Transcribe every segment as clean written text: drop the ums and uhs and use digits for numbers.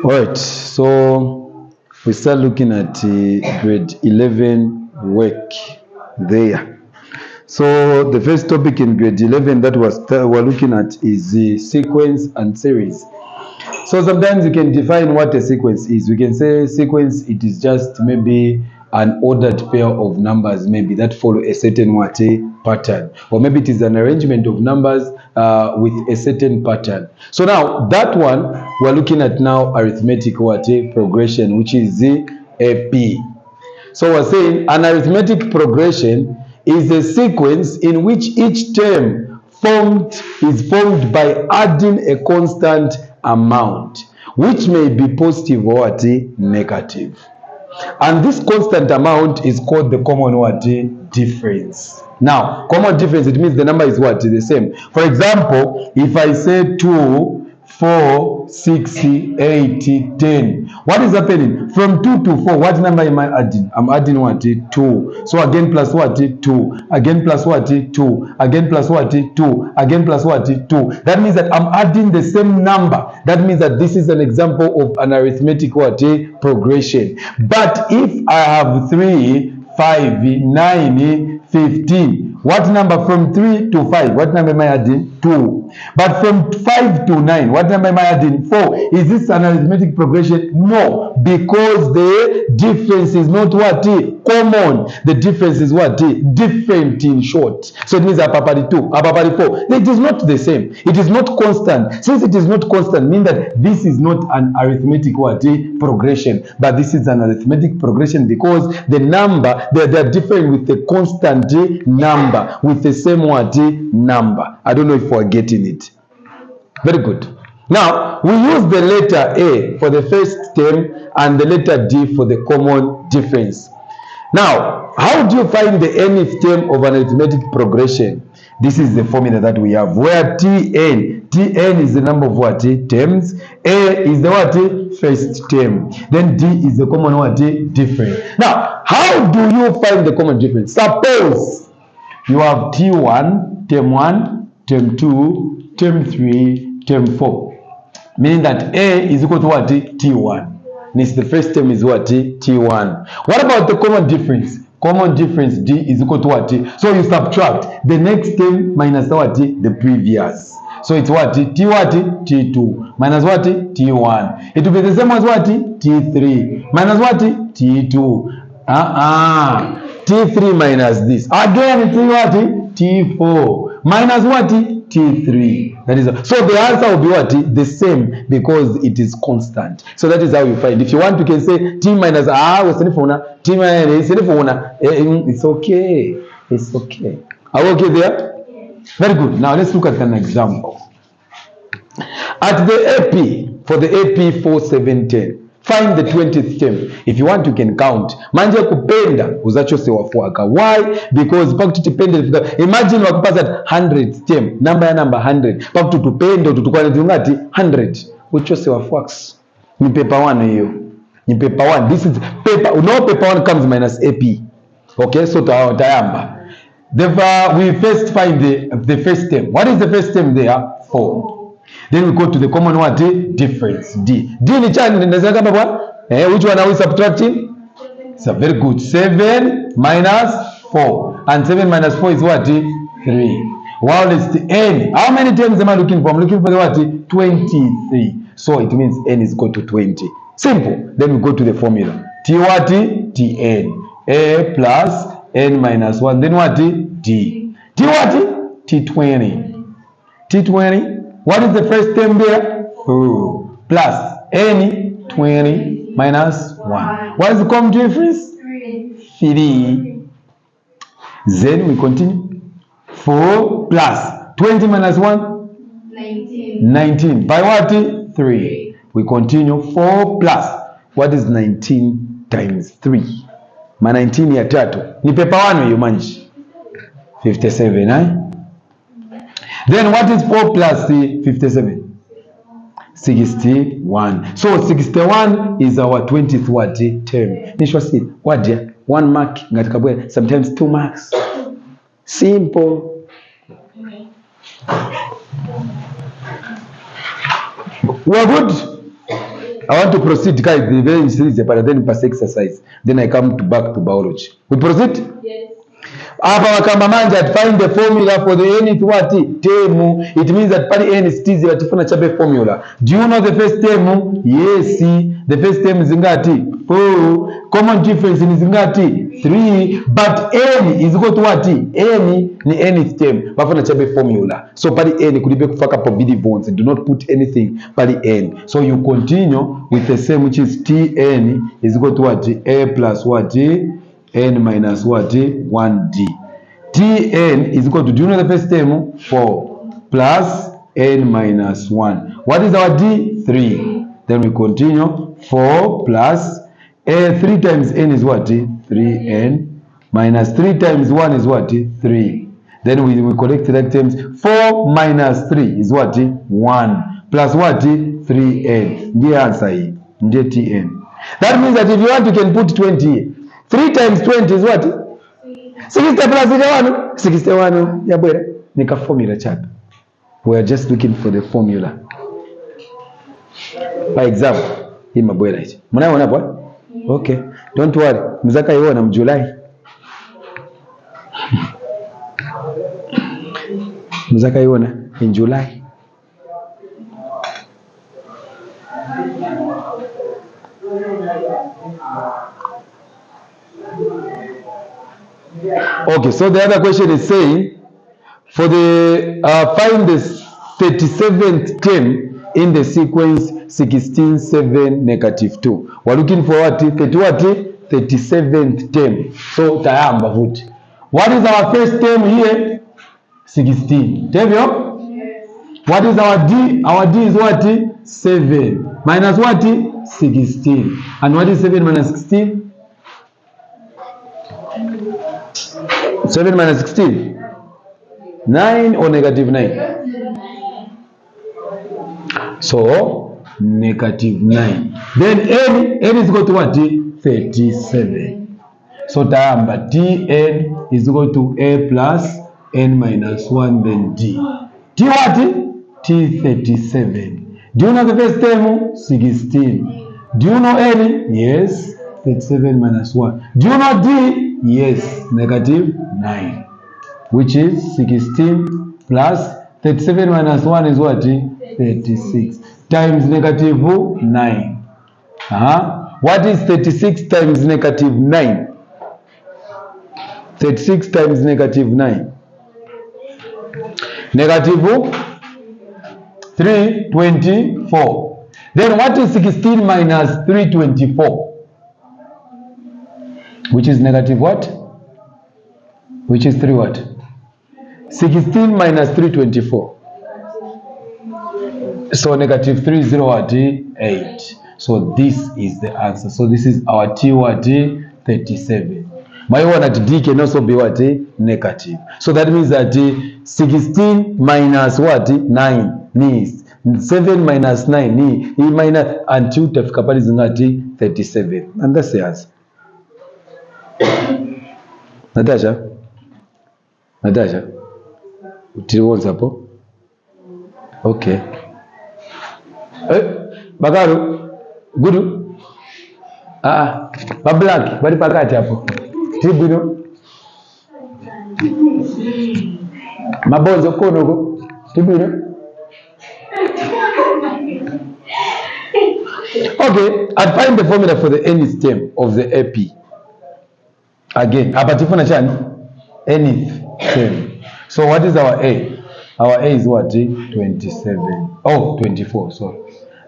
Alright, so we start looking at grade 11 work there. So the first topic in grade 11 that we're looking at is the sequence and series. So sometimes you can define what a sequence is. We can say sequence, it is just maybe an ordered pair of numbers maybe that follow a certain pattern, or maybe it is an arrangement of numbers with a certain pattern. So now that one we're looking at now arithmetic progression, which is the AP. So we're saying an arithmetic progression is a sequence in which each term is formed by adding a constant amount, which may be positive or negative. And this constant amount is called the common difference. Now, common difference, it means the number is the same. For example, if I say 2, 4, 6, 8, 10. What is happening? From 2 to 4, what number am I adding? I'm adding 2. So again plus 2. Again plus 2. Again plus 2. Again plus 2. That means that I'm adding the same number. That means that this is an example of an arithmetic progression. But if I have 3, 5, 9, 15. What number from 3 to 5? What number am I adding? 2. But from 5 to 9, what number am I adding? 4. Is this an arithmetic progression? No, because the difference is not common. The difference is different in short. So it means a papari 2, a papari 4. It is not the same. It is not constant. Since it is not constant, means that this is not an arithmetic progression, but this is an arithmetic progression because the number they are different with the constant number with the same number. I don't know if we're getting it. Very good. Now we use the letter A for the first term and the letter D for the common difference. Now, how do you find the nth term of an arithmetic progression? This is the formula that we have, where Tn is the number of terms, A is the first term, then D is the common difference. Now, how do you find the common difference? Suppose you have T1, term 1, term 2, term 3, term 4, meaning that A is equal to T1. Means the first term is T1. What about the common difference? Common difference D is equal to So you subtract the next term minus the previous. So it's T2 minus T1. It will be the same as T3 minus T2. T3 minus this. Again it's T4 minus T3. That is so the answer will be the same because it is constant. So that is how you find. If you want, you can say T minus T minus it's okay. It's okay. Are we okay there? Very good. Now let's look at an example. At the AP, for the AP 4710, find the 20th term. If you want, you can count. Manje kupenda uzachose wafuaka. Why? Because pakuti tipende. Imagine wakupasa 100th term. Number 100. Pakuti tupende tutukwane tungati 100. Uchose wafuaks. Ni paper 1 hiyo. Ni paper 1. This is paper. No, paper 1 comes minus AP. Okay, so tayamba. We first find the first term. What is the first term there? 4. Then we go to the common difference, D. D ni chani, which one are we subtracting? So very good. 7 minus 4. And 7 minus 4 is 3. While it's the N. How many terms am I looking for? I'm looking for the 23. So it means N is equal to 20. Simple. Then we go to the formula. T Tn. A plus N minus 1. Then D. T T20. T20. What is the first term there? 4 plus N 20 minus 1. What is the common difference? 3. Then we continue. 4 plus 20 minus 1? 19. By what? 3. We continue. 4 plus. What is 19 times 3? Ma 19 ya tatu. Ni paper 1 you manage. 57, eh? Then what is 4 plus 57? 61. So 61 is our 20th term. Nishwa see what dear? 1 mark ngatikabwe, sometimes 2 marks. Simple. We're good. I want to proceed, guys. The very series, but then pass exercise. Then I come back to biology. We proceed? Yes. Hapa wakamba manja find the formula for the nth what term. It means that pali n is tizi watifuna chape formula. Do you know the first term? Yes. The first term is ngati? 4. Common difference is ngati? 3. But n is equal to what? N ni nth term. Wafuna chape formula. So pali n kulibe kufaka probability bonds. Do not put anything pali n. So you continue with the same, which is Tn is equal to what? A plus what? N minus what? 1D. Tn is equal to, do you know the first term? 4 plus n minus 1. What is our D? 3. Then we continue. 4 plus 3 times n is what? 3n minus 3 times 1 is what? 3. Then we correct the terms. 4 minus 3 is what? 1 plus what? 3n. The answer is Tn. That means that if you want, you can put 20 here. 3 times 20 is what? 60 plus 61. 61. Yabwera. Nika formula chap. We are just looking for the formula. By example, hii mabwera hichi. Mnaona hapo? Okay. Don't worry. Mzaka iona mjulai. Mzaka iona in July. Okay, so the other question is saying, for the find the 37th term in the sequence 16, 7, negative 2. We're looking for what? 37th term. So tayamba foot. What is our first term here? 16. Tell you? Yes. What is our D? Our D is what? 7. Minus what? 16. And what is 7 minus 16? 7 minus 16? 9 or negative 9? So, negative 9. Then n is equal to what? 37. So, tayamba Tn is equal to A plus n minus 1, then D. T what? T37. Do you know the first term? 16. Do you know n? Yes. 37 minus 1. Do you know D? Yes, negative 9. Which is 16 plus 37 minus 1 is what? 36. Times negative 9. What is 36 times negative 9? 36 times negative 9. Negative 324. Then what is 16 minus 324? Which is negative what? Which is 3 what? 16 minus 324. So negative 3 is 0 what? 8. So this is the answer. So this is our T what? 37. My one at D can also be what? Negative. So that means that 16 minus what? 9 means 7 minus 9 ni minus until tafika pale zingati 37. And that's the answer. Natasha? Utiwonza hapo? Okay. Bagaru? Gudu? Black, bali pakati hapo. Tibino? Mabonzo kono Tibino? Okay, I'll find the formula for the nth term of the AP. Again, apatifuna chani? Nth term. So what is our A? Our A is what? 27. Oh, 24, sorry.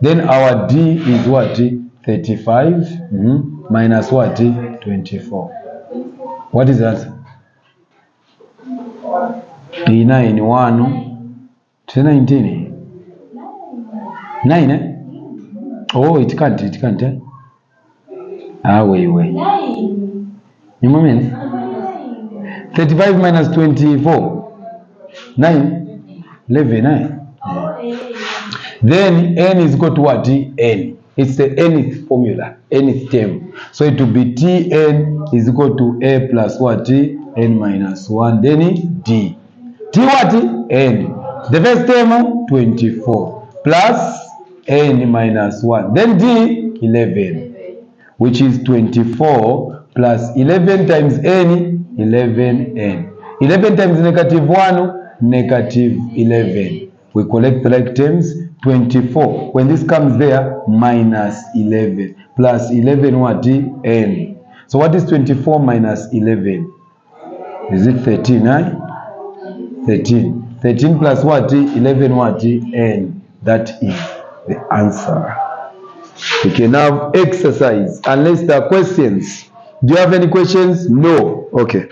Then our D is what? 35 minus what? 24. What is that? 9, 1, 19. 9, eh? Oh, it can't, eh? Wait. You moment? 35 minus 24. 9. 11, eh? Then n is equal to what? N. It's the nth formula, nth term. So it will be Tn is equal to A plus what? N minus 1. Then D. T what? N. The first term 24 plus n minus 1. Then d, 11, which is 24 plus 11 times n, 11n. 11 times negative 1, negative 11. We collect the like terms. 24. When this comes there, minus 11. Plus 11 what? N. So what is 24 minus 11? Is it 13? 13. 13 plus what? 11 what? N. That is the answer. We can have exercise unless there are questions. Do you have any questions? No. Okay.